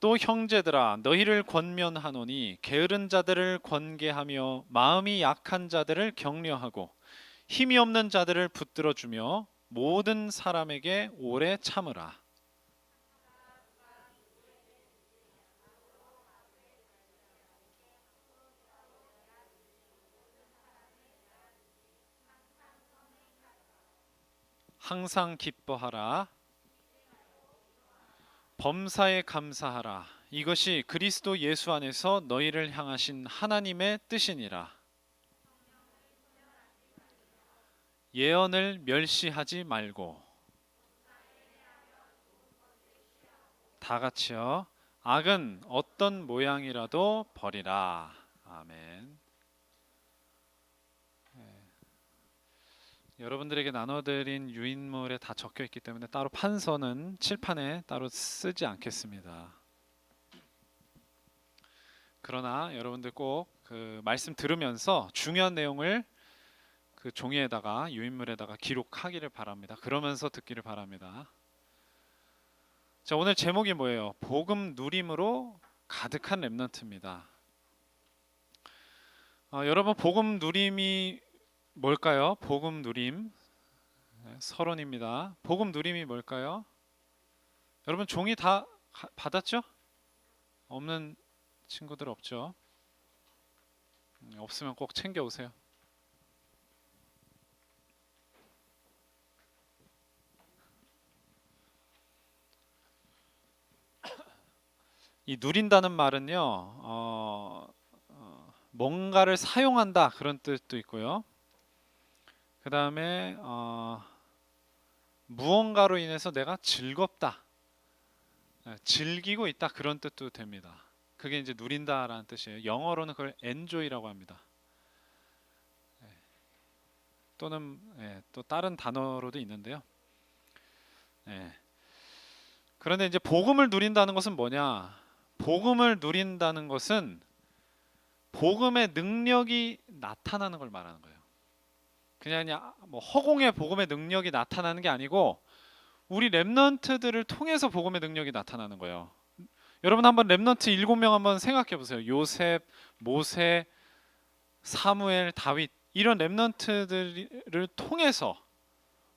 또 형제들아 너희를 권면하노니 게으른 자들을 권계하며 마음이 약한 자들을 격려하고 힘이 없는 자들을 붙들어 주며 모든 사람에게 오래 참으라. 항상 기뻐하라. 범사에 감사하라. 이것이 그리스도 예수 안에서 너희를 향하신 하나님의 뜻이니라. 예언을 멸시하지 말고 다 같이요. 악은 어떤 모양이라도 버리라. 아멘. 여러분들에게 나눠드린 유인물에 다 적혀 있기 때문에 따로 판서는 칠판에 따로 쓰지 않겠습니다. 그러나 여러분들 꼭 그 말씀 들으면서 중요한 내용을 그 종이에다가 유인물에다가 기록하기를 바랍니다. 그러면서 듣기를 바랍니다. 자, 오늘 제목이 뭐예요? 복음 누림으로 가득한 렘넌트입니다. 여러분 복음 누림이 뭘까요? 복음 누림 서론입니다. 복음 누림이 뭘까요? 여러분 종이 다 받았죠? 없는 친구들 없죠? 없으면 꼭 챙겨 오세요. 이 누린다는 말은요, 뭔가를 사용한다 그런 뜻도 있고요. 그 다음에 무언가로 인해서 내가 즐겁다, 즐기고 있다 그런 뜻도 됩니다. 그게 이제 누린다라는 뜻이에요. 영어로는 그걸 enjoy라고 합니다. 또는 또 다른 단어로도 있는데요. 그런데 이제 복음을 누린다는 것은 뭐냐? 복음을 누린다는 것은 복음의 능력이 나타나는 걸 말하는 거예요. 그냥 뭐 허공에 복음의 능력이 나타나는 게 아니고 우리 렘넌트들을 통해서 복음의 능력이 나타나는 거예요. 여러분 한번 렘넌트 7명 한번 생각해 보세요. 요셉, 모세, 사무엘, 다윗 이런 렘넌트들을 통해서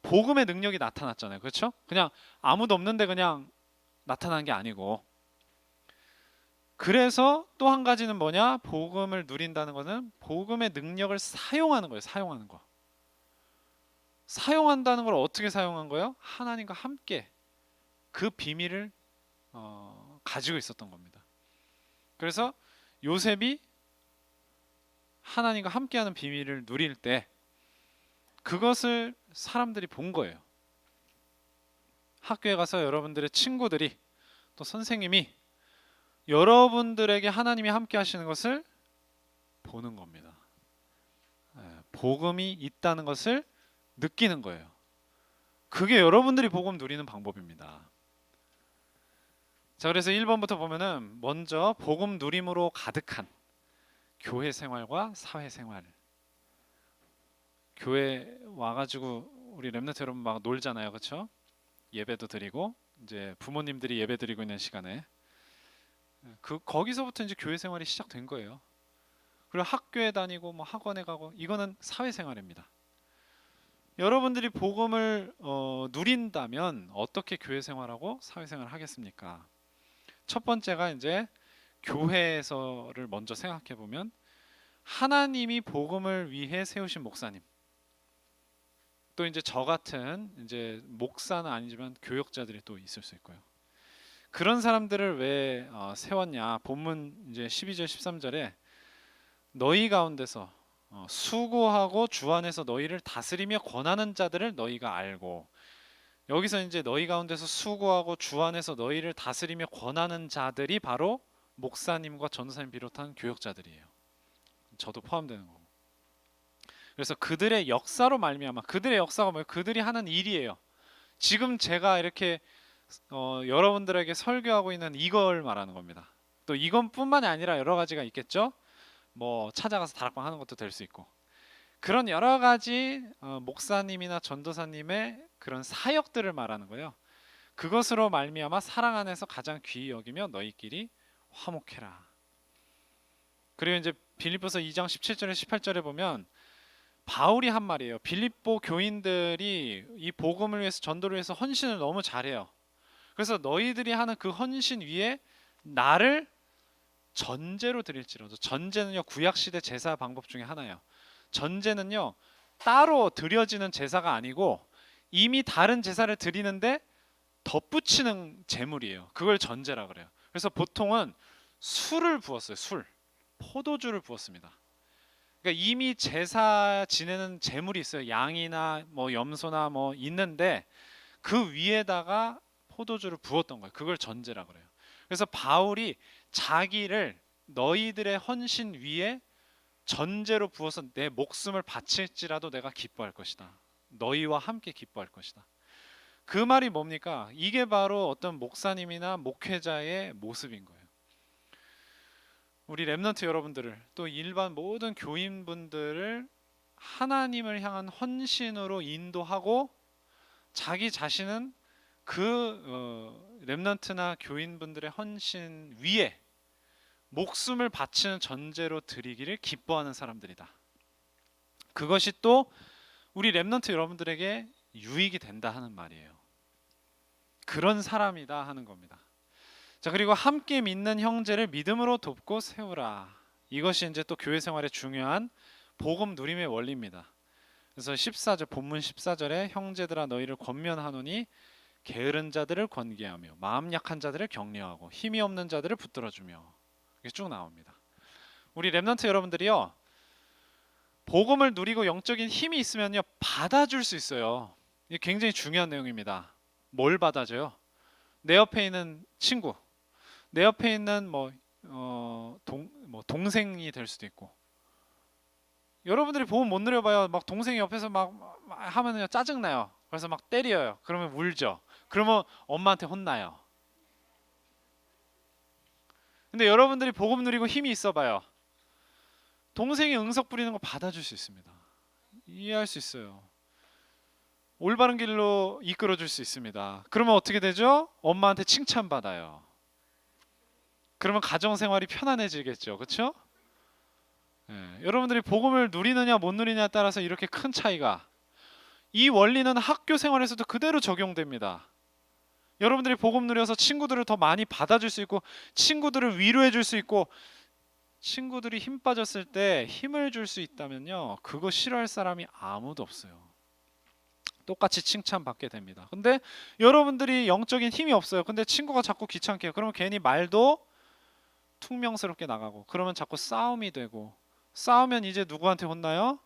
복음의 능력이 나타났잖아요. 그렇죠? 그냥 아무도 없는데 그냥 나타난 게 아니고. 그래서 또 한 가지는 뭐냐? 복음을 누린다는 것은 복음의 능력을 사용하는 거예요. 사용하는 거. 사용한다는 걸 어떻게 사용한 거예요? 하나님과 함께 그 비밀을 가지고 있었던 겁니다. 그래서 요셉이 하나님과 함께하는 비밀을 누릴 때 그것을 사람들이 본 거예요. 학교에 가서 여러분들의 친구들이 또 선생님이 여러분들에게 하나님이 함께 하시는 것을 보는 겁니다. 복음이 있다는 것을 느끼는 거예요. 그게 여러분들이 복음 누리는 방법입니다. 자, 그래서 1번부터 보면은 먼저 복음 누림으로 가득한 교회 생활과 사회 생활. 교회 와가지고 우리 렘넌트 여러분 막 놀잖아요, 그렇죠? 예배도 드리고 이제 부모님들이 예배 드리고 있는 시간에 거기서부터 이제 교회 생활이 시작된 거예요. 그리고 학교에 다니고 뭐 학원에 가고 이거는 사회 생활입니다. 여러분들이 복음을 누린다면 어떻게 교회 생활하고 사회 생활을 하겠습니까? 첫 번째가 이제 교회에서를 먼저 생각해 보면 하나님이 복음을 위해 세우신 목사님, 또 이제 저 같은 이제 목사는 아니지만 교역자들이 또 있을 수 있고요. 그런 사람들을 왜 세웠냐? 본문 이제 12절 13절에 너희 가운데서 수고하고 주 안에서 너희를 다스리며 권하는 자들을 너희가 알고, 여기서 이제 너희 가운데서 수고하고 주 안에서 너희를 다스리며 권하는 자들이 바로 목사님과 전도사님 비롯한 교역자들이에요. 저도 포함되는 거고. 그래서 그들의 역사로 말미암아, 그들의 역사가 뭐예요? 그들이 하는 일이에요. 지금 제가 이렇게 여러분들에게 설교하고 있는 이걸 말하는 겁니다. 또 이것뿐만이 아니라 여러 가지가 있겠죠. 뭐 찾아가서 다락방 하는 것도 될 수 있고, 그런 여러 가지 목사님이나 전도사님의 그런 사역들을 말하는 거예요. 그것으로 말미암아 사랑 안에서 가장 귀히 여기며 너희끼리 화목해라. 그리고 이제 빌립보서 2장 17절에 18절에 보면 바울이 한 말이에요. 빌립보 교인들이 이 복음을 위해서, 전도를 위해서 헌신을 너무 잘해요. 그래서 너희들이 하는 그 헌신 위에 나를 전제로 드릴지라도. 전제는요, 구약시대 제사 방법 중에 하나예요. 전제는요, 따로 드려지는 제사가 아니고 이미 다른 제사를 드리는데 덧붙이는 제물이에요. 그걸 전제라 그래요. 그래서 보통은 술을 부었어요. 술, 포도주를 부었습니다. 그러니까 이미 제사 지내는 제물이 있어요. 양이나 뭐 염소나 뭐 있는데 그 위에다가 포도주를 부었던 거예요. 그걸 전제라 그래요. 그래서 바울이 자기를 너희들의 헌신 위에 전제로 부어서 내 목숨을 바칠지라도 내가 기뻐할 것이다. 너희와 함께 기뻐할 것이다. 그 말이 뭡니까? 이게 바로 어떤 목사님이나 목회자의 모습인 거예요. 우리 렘넌트 여러분들을, 또 일반 모든 교인분들을 하나님을 향한 헌신으로 인도하고 자기 자신은 그 렘넌트나 교인분들의 헌신 위에 목숨을 바치는 전제로 드리기를 기뻐하는 사람들이다. 그것이 또 우리 렘넌트 여러분들에게 유익이 된다 하는 말이에요. 그런 사람이다 하는 겁니다. 자, 그리고 함께 믿는 형제를 믿음으로 돕고 세우라. 이것이 이제 또 교회 생활의 중요한 복음 누림의 원리입니다. 그래서 14절, 본문 14절에 형제들아 너희를 권면하노니 게으른 자들을 권계하며 마음 약한 자들을 격려하고 힘이 없는 자들을 붙들어주며. 이게 쭉 나옵니다. 우리 렘넌트 여러분들이요, 복음을 누리고 영적인 힘이 있으면요 받아줄 수 있어요. 이게 굉장히 중요한 내용입니다. 뭘 받아줘요? 내 옆에 있는 친구, 내 옆에 있는 동생이 될 수도 있고. 여러분들이 복음 못 누려봐요. 막 동생이 옆에서 막 하면요 짜증 나요. 그래서 막 때려요. 그러면 울죠. 그러면 엄마한테 혼나요. 근데 여러분들이 복음 누리고 힘이 있어봐요. 동생이 응석 부리는 거 받아줄 수 있습니다. 이해할 수 있어요. 올바른 길로 이끌어줄 수 있습니다. 그러면 어떻게 되죠? 엄마한테 칭찬받아요. 그러면 가정생활이 편안해지겠죠. 그렇죠? 여러분들이 복음을 누리느냐 못 누리냐에 따라서 이렇게 큰 차이가, 이 원리는 학교 생활에서도 그대로 적용됩니다. 여러분들이 복음 누려서 친구들을 더 많이 받아줄 수 있고 친구들을 위로해 줄 수 있고 친구들이 힘 빠졌을 때 힘을 줄 수 있다면요 그거 싫어할 사람이 아무도 없어요. 똑같이 칭찬받게 됩니다. 근데 여러분들이 영적인 힘이 없어요. 근데 친구가 자꾸 귀찮게 해요. 그러면 괜히 말도 퉁명스럽게 나가고, 그러면 자꾸 싸움이 되고, 싸우면 이제 누구한테 혼나요?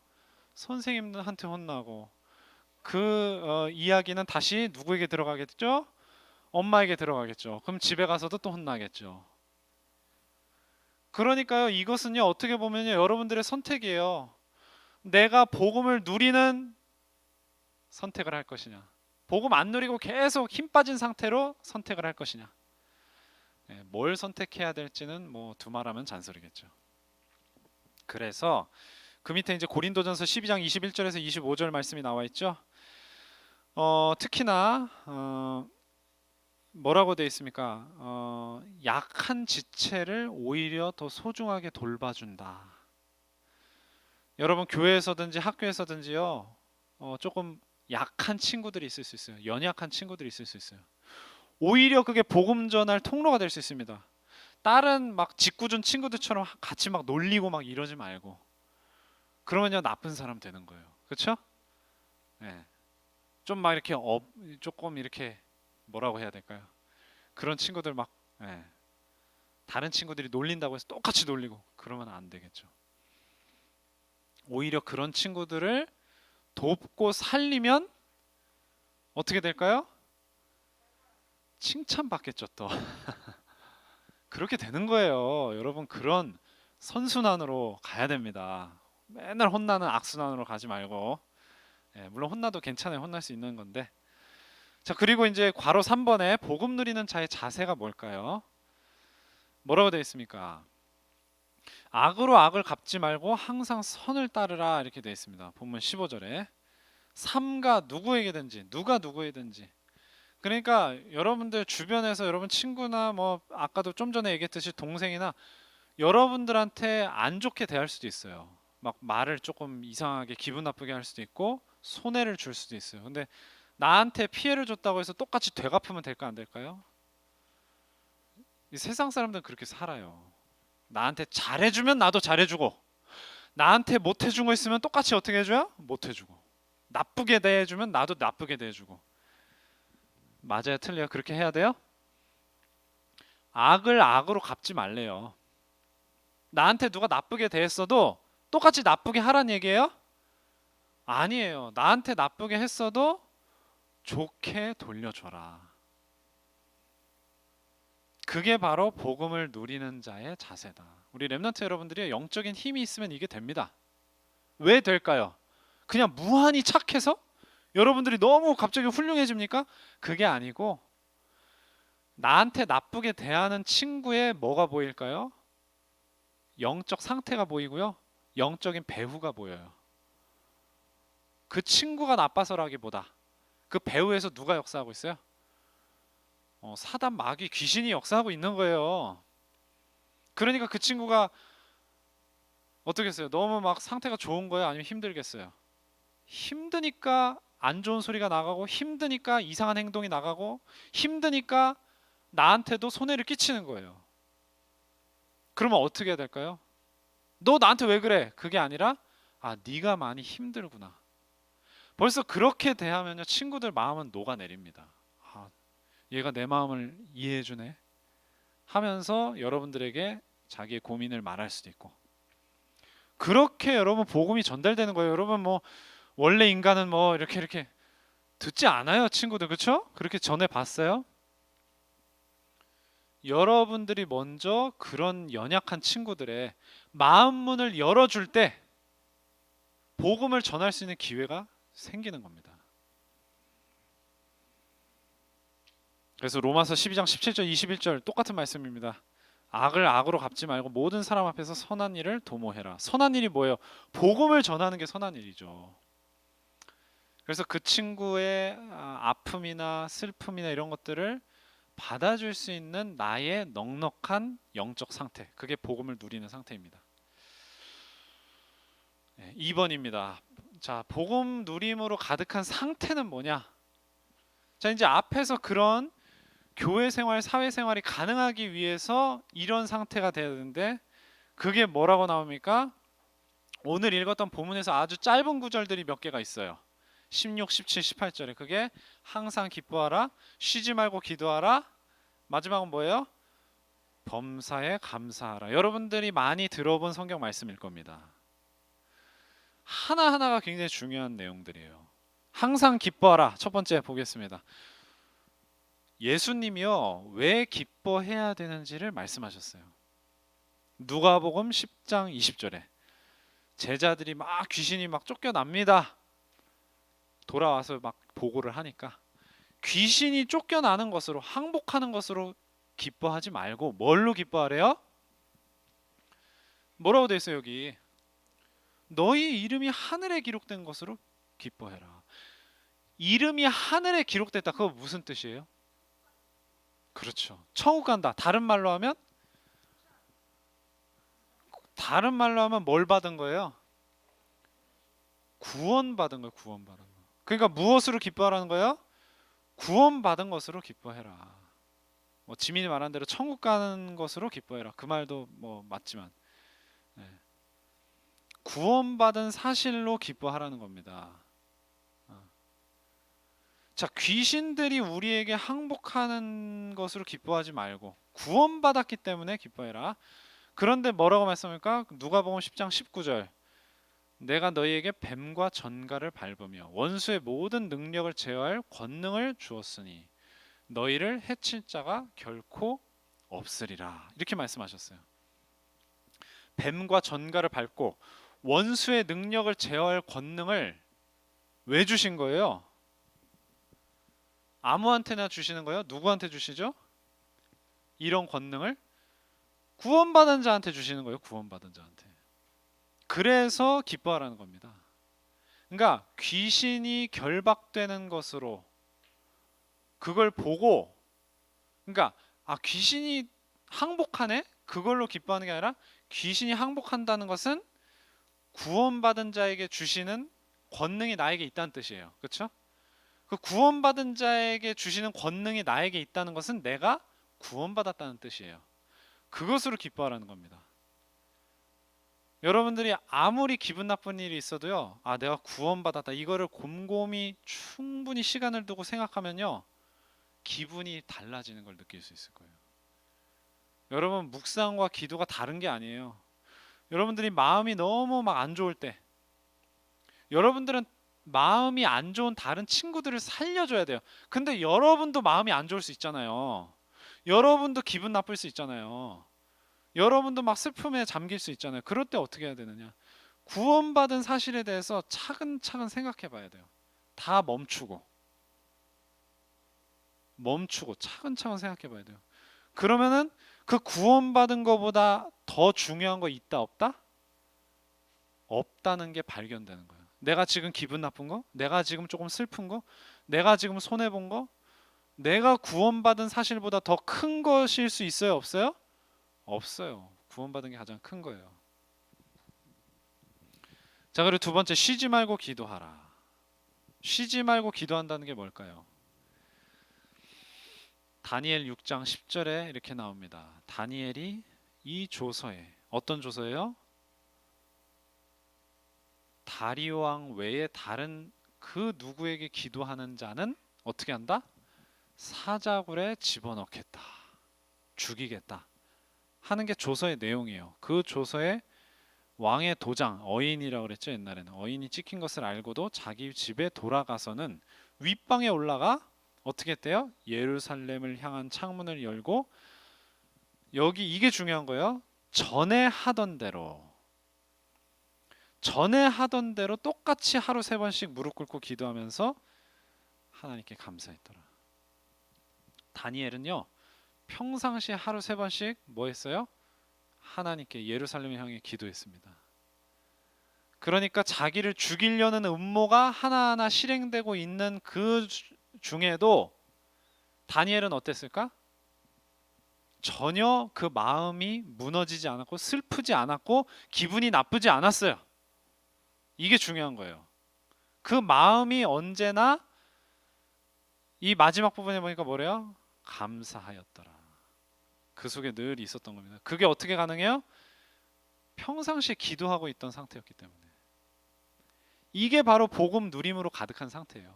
선생님한테 혼나고, 그 이야기는 다시 누구에게 들어가겠죠? 엄마에게 들어가겠죠. 그럼 집에 가서도 또 혼나겠죠. 그러니까요, 이것은요 어떻게 보면요 여러분들의 선택이에요. 내가 복음을 누리는 선택을 할 것이냐, 복음 안 누리고 계속 힘 빠진 상태로 선택을 할 것이냐. 뭘 선택해야 될지는 뭐 두말하면 잔소리겠죠. 그래서 그 밑에 이제 고린도전서 12장 21절에서 25절 말씀이 나와 있죠. 특히나 뭐라고 되어 있습니까? 약한 지체를 오히려 더 소중하게 돌봐준다. 여러분 교회에서든지 학교에서든지요 조금 약한 친구들이 있을 수 있어요. 연약한 친구들이 있을 수 있어요. 오히려 그게 복음 전할 통로가 될 수 있습니다. 다른 막 짓궂은 친구들처럼 같이 막 놀리고 막 이러지 말고, 그러면요 나쁜 사람 되는 거예요. 그렇죠? 네. 좀 막 이렇게 조금 이렇게 뭐라고 해야 될까요? 그런 친구들 막 다른 친구들이 놀린다고 해서 똑같이 놀리고 그러면 안 되겠죠. 오히려 그런 친구들을 돕고 살리면 어떻게 될까요? 칭찬받겠죠 또. 그렇게 되는 거예요. 여러분 그런 선순환으로 가야 됩니다. 맨날 혼나는 악순환으로 가지 말고. 물론 혼나도 괜찮아요. 혼날 수 있는 건데. 자, 그리고 이제 괄호 3번에 복음 누리는 자의 자세가 뭘까요? 뭐라고 되어 있습니까? 악으로 악을 갚지 말고 항상 선을 따르라 이렇게 되어 있습니다. 본문 15절에 삼가 누구에게든지, 누가 누구에든지 그러니까 여러분들 주변에서 여러분 친구나 뭐 아까도 좀 전에 얘기했듯이 동생이나 여러분들한테 안 좋게 대할 수도 있어요. 막 말을 조금 이상하게 기분 나쁘게 할 수도 있고 손해를 줄 수도 있어요. 근데 나한테 피해를 줬다고 해서 똑같이 되갚으면 될까 안 될까요? 이 세상 사람들은 그렇게 살아요. 나한테 잘해주면 나도 잘해주고 나한테 못해준 거 있으면 똑같이 어떻게 해줘요? 못해주고 나쁘게 대해주면 나도 나쁘게 대해주고 맞아요 틀려요 그렇게 해야 돼요? 악을 악으로 갚지 말래요. 나한테 누가 나쁘게 대했어도 똑같이 나쁘게 하란 얘기예요? 아니에요. 나한테 나쁘게 했어도 좋게 돌려줘라. 그게 바로 복음을 누리는 자의 자세다. 우리 렘넌트 여러분들이 영적인 힘이 있으면 이게 됩니다. 왜 될까요? 그냥 무한히 착해서? 여러분들이 너무 갑자기 훌륭해집니까? 그게 아니고 나한테 나쁘게 대하는 친구의 뭐가 보일까요? 영적 상태가 보이고요. 영적인 배후가 보여요. 그 친구가 나빠서라기보다 그 배후에서 누가 역사하고 있어요? 사단 마귀 귀신이 역사하고 있는 거예요. 그러니까 그 친구가 어떻겠어요? 너무 막 상태가 좋은 거예요? 아니면 힘들겠어요? 힘드니까 안 좋은 소리가 나가고 힘드니까 이상한 행동이 나가고 힘드니까 나한테도 손해를 끼치는 거예요. 그러면 어떻게 해야 될까요? 너 나한테 왜 그래? 그게 아니라 아 네가 많이 힘들구나. 벌써 그렇게 대하면요 친구들 마음은 녹아내립니다. 아, 얘가 내 마음을 이해해주네 하면서 여러분들에게 자기의 고민을 말할 수도 있고 그렇게 여러분 복음이 전달되는 거예요. 여러분 뭐 원래 인간은 뭐 이렇게 듣지 않아요 친구들 그렇죠? 그렇게 전해 봤어요? 여러분들이 먼저 그런 연약한 친구들의 마음 문을 열어줄 때 복음을 전할 수 있는 기회가 생기는 겁니다. 그래서 로마서 12장 17절 21절 똑같은 말씀입니다. 악을 악으로 갚지 말고 모든 사람 앞에서 선한 일을 도모해라. 선한 일이 뭐예요? 복음을 전하는 게 선한 일이죠. 그래서 그 친구의 아픔이나 슬픔이나 이런 것들을 받아줄 수 있는 나의 넉넉한 영적 상태, 그게 복음을 누리는 상태입니다. 2번입니다. 자, 복음 누림으로 가득한 상태는 뭐냐? 자, 이제 앞에서 그런 교회 생활, 사회 생활이 가능하기 위해서 이런 상태가 돼야 되는데 그게 뭐라고 나옵니까? 오늘 읽었던 본문에서 아주 짧은 구절들이 몇 개가 있어요. 16, 17, 18절에 그게 항상 기뻐하라, 쉬지 말고 기도하라. 마지막은 뭐예요? 범사에 감사하라. 여러분들이 많이 들어본 성경 말씀일 겁니다. 하나하나가 굉장히 중요한 내용들이에요. 항상 기뻐하라. 첫 번째 보겠습니다. 예수님이요 왜 기뻐해야 되는지를 말씀하셨어요. 누가복음 10장 20절에 제자들이 막 귀신이 막 쫓겨납니다. 돌아와서 막 보고를 하니까 귀신이 쫓겨나는 것으로 항복하는 것으로 기뻐하지 말고 뭘로 기뻐하래요? 뭐라고 돼 있어요 여기? 너희 이름이 하늘에 기록된 것으로 기뻐해라. 이름이 하늘에 기록됐다. 그거 무슨 뜻이에요? 그렇죠. 천국 간다. 다른 말로 하면 뭘 받은 거예요? 구원받은 거예요. 구원받은 거. 그러니까 무엇으로 기뻐하라는 거예요? 구원받은 것으로 기뻐해라. 뭐 지민이 말한 대로 천국 가는 것으로 기뻐해라. 그 말도 뭐 맞지만 네. 구원받은 사실로 기뻐하라는 겁니다. 자, 귀신들이 우리에게 항복하는 것으로 기뻐하지 말고 구원받았기 때문에 기뻐해라. 그런데 뭐라고 말씀합니까? 누가복음 10장 19절. 내가 너희에게 뱀과 전갈을 밟으며 원수의 모든 능력을 제어할 권능을 주었으니 너희를 해칠 자가 결코 없으리라. 이렇게 말씀하셨어요. 뱀과 전갈을 밟고 원수의 능력을 제어할 권능을 왜 주신 거예요? 아무한테나 주시는 거예요? 누구한테 주시죠? 이런 권능을 구원받은 자한테 주시는 거예요. 구원받은 자한테. 그래서 기뻐하라는 겁니다. 그러니까 귀신이 결박되는 것으로 그걸 보고, 그러니까 귀신이 항복하네? 그걸로 기뻐하는 게 아니라 귀신이 항복한다는 것은 구원받은 자에게 주시는 권능이 나에게 있다는 뜻이에요. 그렇죠? 그 구원받은 자에게 주시는 권능이 나에게 있다는 것은 내가 구원받았다는 뜻이에요. 그것으로 기뻐하라는 겁니다. 여러분들이 아무리 기분 나쁜 일이 있어도요, 내가 구원받았다, 이거를 곰곰이 충분히 시간을 두고 생각하면요, 기분이 달라지는 걸 느낄 수 있을 거예요. 여러분, 묵상과 기도가 다른 게 아니에요. 여러분들이 마음이 너무 막 안 좋을 때, 여러분들은 마음이 안 좋은 다른 친구들을 살려줘야 돼요. 근데 여러분도 마음이 안 좋을 수 있잖아요. 여러분도 기분 나쁠 수 있잖아요. 여러분도 막 슬픔에 잠길 수 있잖아요. 그럴 때 어떻게 해야 되느냐? 구원받은 사실에 대해서 차근차근 생각해 봐야 돼요. 다 멈추고 차근차근 생각해 봐야 돼요. 그러면은 그 구원받은 거보다 더 중요한 거 있다 없다? 없다는 게 발견되는 거예요. 내가 지금 기분 나쁜 거, 내가 지금 조금 슬픈 거, 내가 지금 손해 본 거, 내가 구원받은 사실보다 더 큰 것일 수 있어요, 없어요? 없어요. 구원받은 게 가장 큰 거예요. 자, 그리고 두 번째, 쉬지 말고 기도하라. 쉬지 말고 기도한다는 게 뭘까요? 다니엘 6장 10절에 이렇게 나옵니다. 다니엘이 이 조서에, 어떤 조서예요? 다리오 왕 외에 다른 그 누구에게 기도하는 자는 어떻게 한다? 사자굴에 집어넣겠다, 죽이겠다 하는 게 조서의 내용이에요. 그 조서에 왕의 도장, 어인이라고 그랬죠. 옛날에는 어인이 찍힌 것을 알고도 자기 집에 돌아가서는 윗방에 올라가 어떻게 했대요? 예루살렘을 향한 창문을 열고, 여기 이게 중요한 거예요. 전에 하던 대로 똑같이 하루 3번씩 무릎 꿇고 기도하면서 하나님께 감사했더라. 다니엘은요, 평상시에 하루 3번씩 뭐 했어요? 하나님께 예루살렘을 향해 기도했습니다. 그러니까 자기를 죽이려는 음모가 하나하나 실행되고 있는 그 중에도 다니엘은 어땠을까? 전혀 그 마음이 무너지지 않았고 슬프지 않았고 기분이 나쁘지 않았어요. 이게 중요한 거예요. 그 마음이 언제나, 이 마지막 부분에 보니까 뭐래요? 감사하였더라. 그 속에 늘 있었던 겁니다. 그게 어떻게 가능해요? 평상시에 기도하고 있던 상태였기 때문에. 이게 바로 복음 누림으로 가득한 상태예요.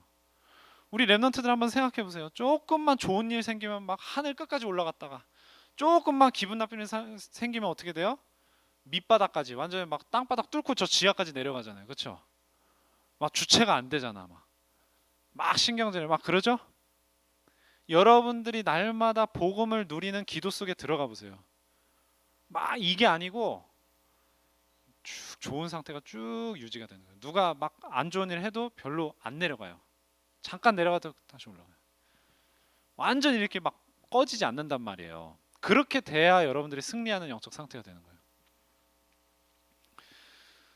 우리 랩런트들 한번 생각해 보세요. 조금만 좋은 일 생기면 막 하늘 끝까지 올라갔다가, 조금만 기분 나쁜 일 생기면 어떻게 돼요? 밑바닥까지, 완전히 막 땅바닥 뚫고 저 지하까지 내려가잖아요. 그렇죠? 막 주체가 안 되잖아. 막 신경질 막 그러죠? 여러분들이 날마다 복음을 누리는 기도 속에 들어가 보세요. 막 이게 아니고 쭉 좋은 상태가 쭉 유지가 되는 거예요. 누가 막 안 좋은 일 해도 별로 안 내려가요. 잠깐 내려가도 다시 올라가요. 완전히 이렇게 막 꺼지지 않는단 말이에요. 그렇게 돼야 여러분들이 승리하는 영적 상태가 되는 거예요.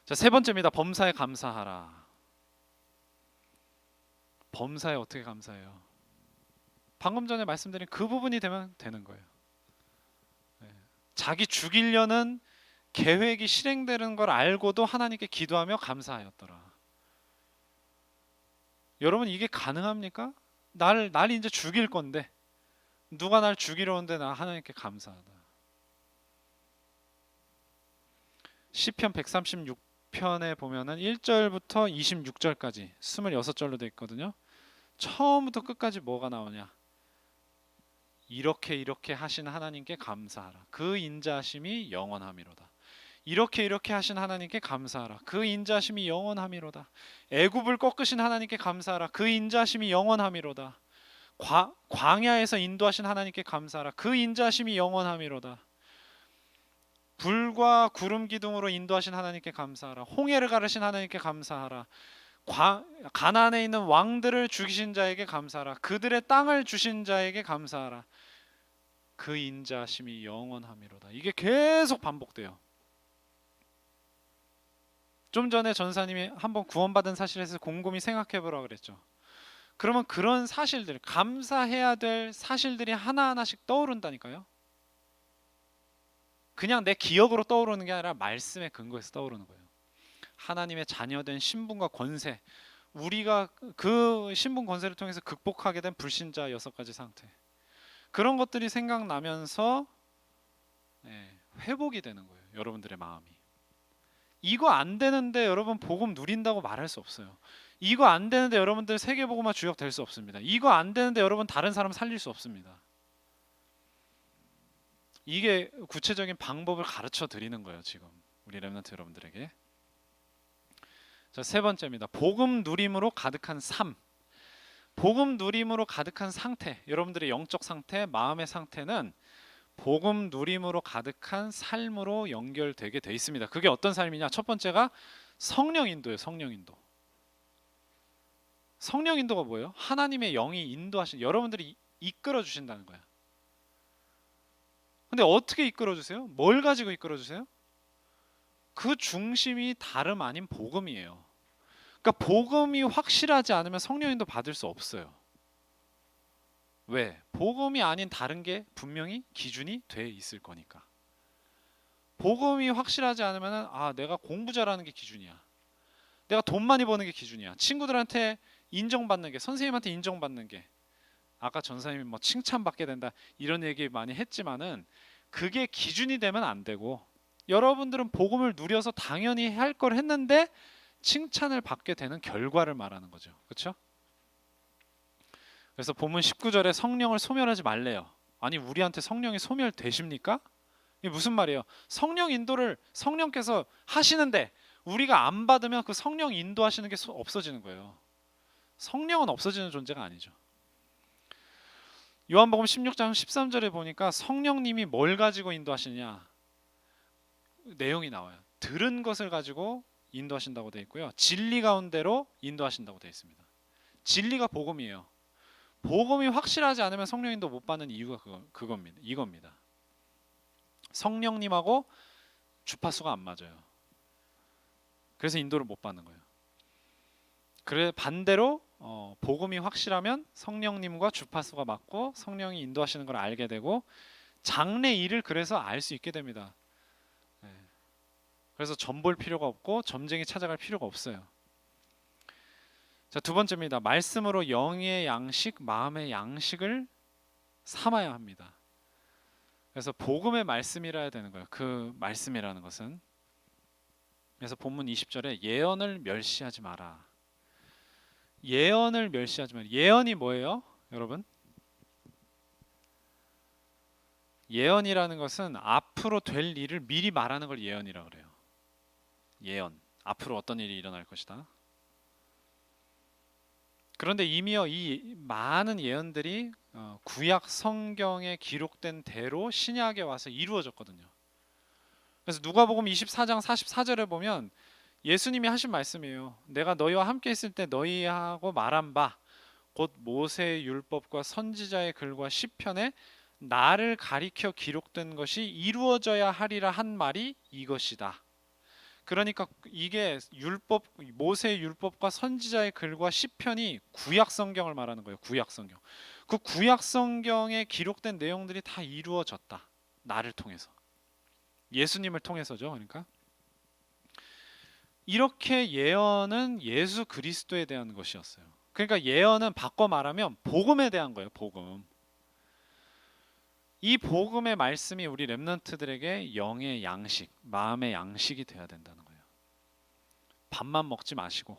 자, 세 번째입니다. 범사에 감사하라. 범사에 어떻게 감사해요? 방금 전에 말씀드린 그 부분이 되면 되는 거예요. 자기 죽이려는 계획이 실행되는 걸 알고도 하나님께 기도하며 감사하였더라. 여러분, 이게 가능합니까? 날 이제 죽일 건데, 누가 날 죽이려 오는데 나 하나님께 감사하다. 시편 136편에 보면은 1절부터 26절까지 26절로 되어 있거든요. 처음부터 끝까지 뭐가 나오냐? 이렇게 하신 하나님께 감사하라. 그 인자하심이 영원함이로다. 이렇게 하신 하나님께 감사하라. 그 인자하심이 영원함이로다. 애굽을 꺾으신 하나님께 감사하라. 그 인자하심이 영원함이로다. 광야에서 인도하신 하나님께 감사하라. 그 인자하심이 영원함이로다. 불과 구름 기둥으로 인도하신 하나님께 감사하라. 홍해를 가르신 하나님께 감사하라. 가나안에 있는 왕들을 죽이신 자에게 감사하라. 그들의 땅을 주신 자에게 감사하라. 그 인자하심이 영원함이로다. 이게 계속 반복돼요. 좀 전에 전사님이 한번 구원받은 사실에서 곰곰이 생각해보라 그랬죠. 그러면 그런 사실들, 감사해야 될 사실들이 하나하나씩 떠오른다니까요. 그냥 내 기억으로 떠오르는 게 아니라 말씀의 근거에서 떠오르는 거예요. 하나님의 자녀된 신분과 권세, 우리가 그 신분 권세를 통해서 극복하게 된 불신자 6가지 상태, 그런 것들이 생각나면서 회복이 되는 거예요. 여러분들의 마음이. 이거 안 되는데 여러분 복음 누린다고 말할 수 없어요. 이거 안 되는데 여러분들 세계복음화 주역 될 수 없습니다. 이거 안 되는데 여러분 다른 사람 살릴 수 없습니다. 이게 구체적인 방법을 가르쳐 드리는 거예요. 지금 우리 렘넌트 여러분들에게. 자, 세 번째입니다. 복음 누림으로 가득한 삶. 복음 누림으로 가득한 상태, 여러분들의 영적 상태, 마음의 상태는 복음 누림으로 가득한 삶으로 연결되게 돼 있습니다. 그게 어떤 삶이냐? 첫 번째가 성령 인도예요. 성령 인도. 성령 인도가 뭐예요? 하나님의 영이 인도하신, 여러분들이 이끌어 주신다는 거야. 근데 어떻게 이끌어 주세요? 뭘 가지고 이끌어 주세요? 그 중심이 다름 아닌 복음이에요. 그러니까 복음이 확실하지 않으면 성령 인도 받을 수 없어요. 왜? 복음이 아닌 다른 게 분명히 기준이 돼 있을 거니까. 복음이 확실하지 않으면 내가 공부 잘하는 게 기준이야. 내가 돈 많이 버는 게 기준이야. 친구들한테 인정받는 게, 선생님한테 인정받는 게, 아까 전사님이 뭐 칭찬받게 된다 이런 얘기 많이 했지만은 그게 기준이 되면 안 되고, 여러분들은 복음을 누려서 당연히 할 걸 했는데 칭찬을 받게 되는 결과를 말하는 거죠. 그렇죠? 그래서 본문 19절에 성령을 소멸하지 말래요. 아니 우리한테 성령이 소멸되십니까? 이게 무슨 말이에요? 성령 인도를 성령께서 하시는데 우리가 안 받으면 그 성령 인도하시는 게 없어지는 거예요. 성령은 없어지는 존재가 아니죠. 요한복음 16장 13절에 보니까 성령님이 뭘 가지고 인도하시냐 내용이 나와요. 들은 것을 가지고 인도하신다고 되어 있고요. 진리 가운데로 인도하신다고 되어 있습니다. 진리가 복음이에요. 복음이 확실하지 않으면 성령 인도 못 받는 이유가 이겁니다. 성령님하고 주파수가 안 맞아요. 그래서 인도를 못 받는 거예요. 그래 반대로 복음이 확실하면 성령님과 주파수가 맞고 성령이 인도하시는 걸 알게 되고 장래 일을 그래서 알 수 있게 됩니다. 그래서 점 볼 필요가 없고 점쟁이 찾아갈 필요가 없어요. 자, 두 번째입니다. 말씀으로 영의 양식, 마음의 양식을 삼아야 합니다. 그래서 복음의 말씀이라 해야 되는 거예요. 그 말씀이라는 것은. 그래서 본문 20절에 예언을 멸시하지 마라. 예언을 멸시하지 마라. 예언이 뭐예요? 여러분? 예언이라는 것은 앞으로 될 일을 미리 말하는 걸 예언이라고 그래요. 예언. 앞으로 어떤 일이 일어날 것이다. 그런데 이미요 이 많은 예언들이 구약 성경에 기록된 대로 신약에 와서 이루어졌거든요. 그래서 누가복음 24장 44절에 보면 예수님이 하신 말씀이에요. 내가 너희와 함께 있을 때 너희하고 말한 바 곧 모세의 율법과 선지자의 글과 시편에 나를 가리켜 기록된 것이 이루어져야 하리라 한 말이 이것이다. 그러니까 이게 율법, 모세의 율법과 선지자의 글과 시편이 구약 성경을 말하는 거예요. 구약 성경. 그 구약 성경에 기록된 내용들이 다 이루어졌다. 나를 통해서. 예수님을 통해서죠. 그러니까 이렇게 예언은 예수 그리스도에 대한 것이었어요. 그러니까 예언은 바꿔 말하면 복음에 대한 거예요. 복음. 이 복음의 말씀이 우리 렘넌트들에게 영의 양식, 마음의 양식이 되어야 된다는 거예요. 밥만 먹지 마시고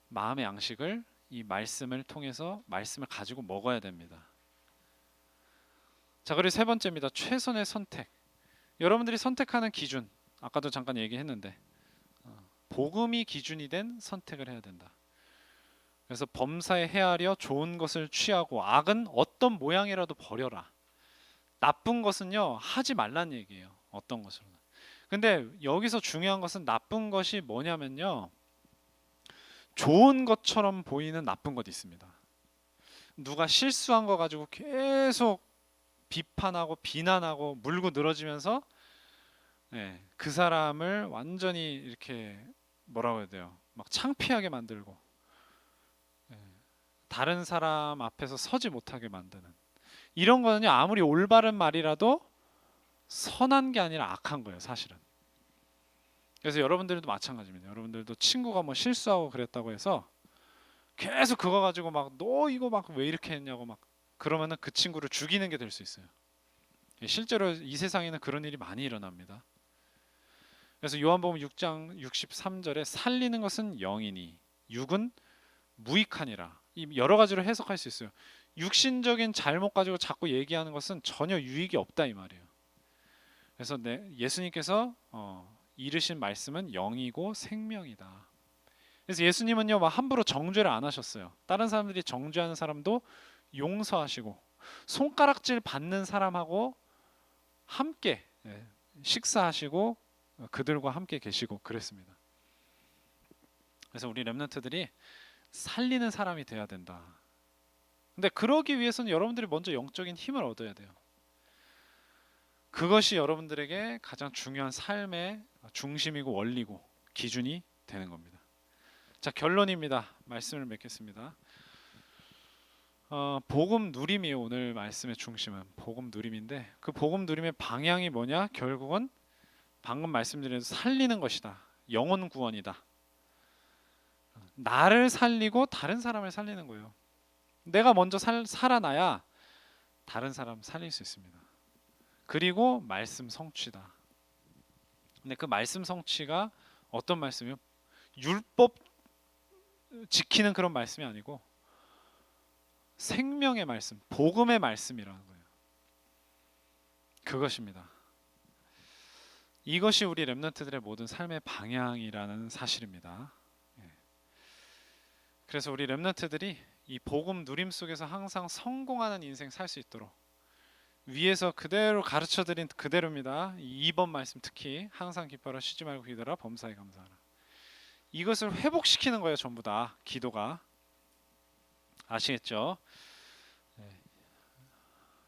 마음의 양식을 이 말씀을 통해서 말씀을 가지고 먹어야 됩니다. 자, 그리고 세 번째입니다. 최선의 선택. 여러분들이 선택하는 기준, 아까도 잠깐 얘기했는데 복음이 기준이 된 선택을 해야 된다. 그래서 범사에 헤아려 좋은 것을 취하고 악은 어떤 모양이라도 버려라. 나쁜 것은요 하지 말란 얘기예요. 어떤 것으로. 근데 여기서 중요한 것은 나쁜 것이 뭐냐면요, 좋은 것처럼 보이는 나쁜 것이 있습니다. 누가 실수한 거 가지고 계속 비판하고 비난하고 물고 늘어지면서 그 사람을 완전히 이렇게 뭐라고 해야 돼요? 막 창피하게 만들고 다른 사람 앞에서 서지 못하게 만드는 이런 거는요 아무리 올바른 말이라도 선한 게 아니라 악한 거예요 사실은. 그래서 여러분들도 마찬가지입니다. 여러분들도 친구가 뭐 실수하고 그랬다고 해서 계속 그거 가지고 막 너 이거 막 왜 이렇게 했냐고 막 그러면은 그 친구를 죽이는 게 될 수 있어요. 실제로 이 세상에는 그런 일이 많이 일어납니다. 그래서 요한복음 6장 63절에 살리는 것은 영이니 육은 무익하니라. 이 여러 가지로 해석할 수 있어요. 육신적인 잘못 가지고 자꾸 얘기하는 것은 전혀 유익이 없다 이 말이에요. 그래서 예수님께서 이르신 말씀은 영이고 생명이다. 그래서 예수님은요 막 함부로 정죄를 안 하셨어요. 다른 사람들이 정죄하는 사람도 용서하시고 손가락질 받는 사람하고 함께 식사하시고 그들과 함께 계시고 그랬습니다. 그래서 우리 렘넌트들이 살리는 사람이 돼야 된다. 근데 그러기 위해서는 여러분들이 먼저 영적인 힘을 얻어야 돼요. 그것이 여러분들에게 가장 중요한 삶의 중심이고 원리고 기준이 되는 겁니다. 자, 결론입니다. 말씀을 맺겠습니다. 복음 누림이에요. 오늘 말씀의 중심은 복음 누림인데 그 복음 누림의 방향이 뭐냐? 결국은 방금 말씀드린 살리는 것이다. 영혼 구원이다. 나를 살리고 다른 사람을 살리는 거예요. 내가 먼저 살아나야 다른 사람 살릴 수 있습니다. 그리고 말씀 성취다. 근데 그 말씀 성취가 어떤 말씀이요? 율법 지키는 그런 말씀이 아니고 생명의 말씀, 복음의 말씀이라는 거예요. 그것입니다. 이것이 우리 렘넌트들의 모든 삶의 방향이라는 사실입니다. 그래서 우리 렘넌트들이 이 복음 누림 속에서 항상 성공하는 인생 살 수 있도록 위에서 그대로 가르쳐드린 그대로입니다. 2번 말씀 특히 항상 기뻐하라 쉬지 말고 기도하라 범사에 감사하라. 이것을 회복시키는 거예요. 전부 다 기도가. 아시겠죠?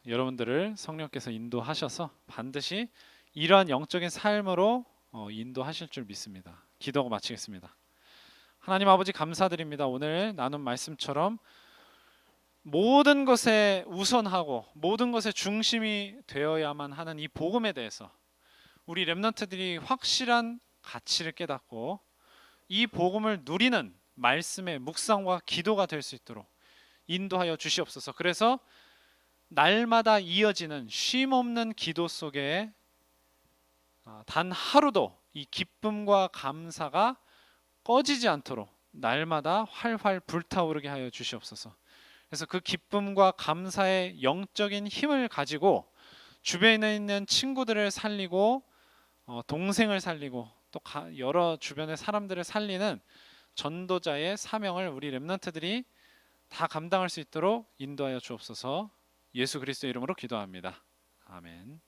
여러분들을 성령께서 인도하셔서 반드시 이러한 영적인 삶으로 인도하실 줄 믿습니다. 기도하고 마치겠습니다. 하나님 아버지 감사드립니다. 오늘 나눈 말씀처럼 모든 것에 우선하고 모든 것의 중심이 되어야만 하는 이 복음에 대해서 우리 렘넌트들이 확실한 가치를 깨닫고 이 복음을 누리는 말씀의 묵상과 기도가 될 수 있도록 인도하여 주시옵소서. 그래서 날마다 이어지는 쉼없는 기도 속에 단 하루도 이 기쁨과 감사가 꺼지지 않도록 날마다 활활 불타오르게 하여 주시옵소서. 그래서 그 기쁨과 감사의 영적인 힘을 가지고 주변에 있는 친구들을 살리고 동생을 살리고 또 여러 주변의 사람들을 살리는 전도자의 사명을 우리 렘넌트들이 다 감당할 수 있도록 인도하여 주옵소서. 예수 그리스도의 이름으로 기도합니다. 아멘.